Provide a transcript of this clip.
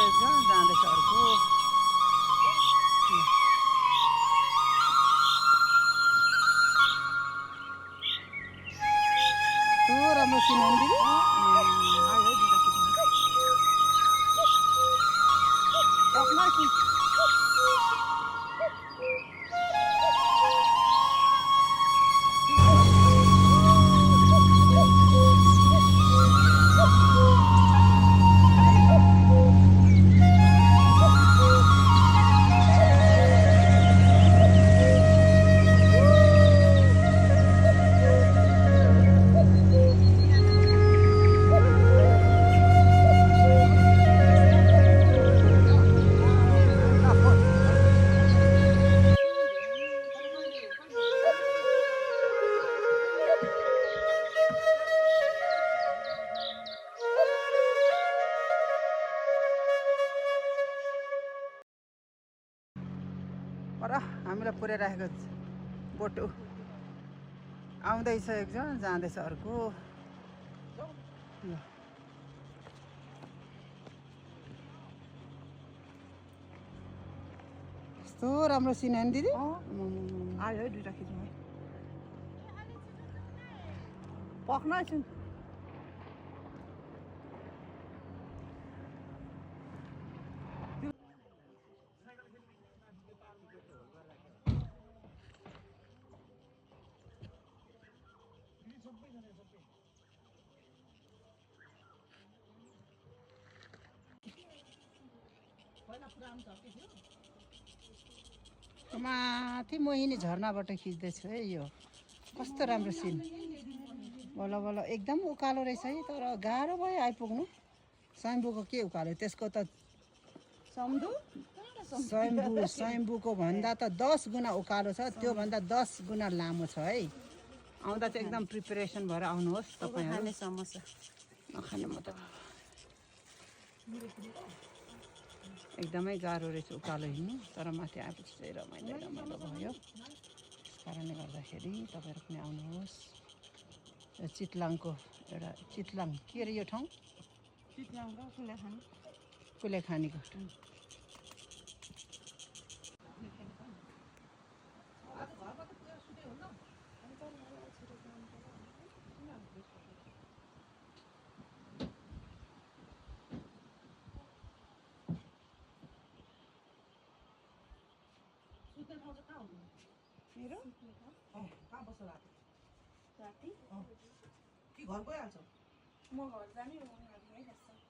एकजना जाँदैछ अर्को। कस्तो राम्रो सिन हो नि दिदी। पर हामीलाई पुर्याइराखेको बोटो आउँदैछ एकजना जाँदैछ अर्को। कस्तो राम्रो सिन हो नि दिदी। आयो है दुईटा खिच्नु है पक्न एकछिन माथि मोहिनी झरनाबाट खिच्दैछु है। यो कस्तो राम्रो सिन। बल्ल बल्ल एकदम उकालो रहेछ है, तर गाह्रो भयो आइपुग्नु। स्वयम्भूको के उकालो, त्यसको त स्वयम्भूको भन्दा त 10 गुणा उकालो छ, त्योभन्दा 10 गुणा लामो छ है। आउँदा चाहिँ एकदम प्रिपेरेसन भएर आउनुहोस् तपाईँहरू। समस्या नखाने म त एकदमै गाह्रो रहेछ उकालो हिँड्नु, तर माथि आएपछि चाहिँ रमाइलो रमाइलो भयो। त्यस कारणले गर्दाखेरि तपाईँहरू पनि आउनुहोस्। यो चितलाङको एउटा चितलाङ के अरे यो ठाउँ कुलेखानीको मेरो कहाँ बस्छ राति? राति कि घर गइहाल्छ? म घर जाने उनीहरू यहीँ बस्छ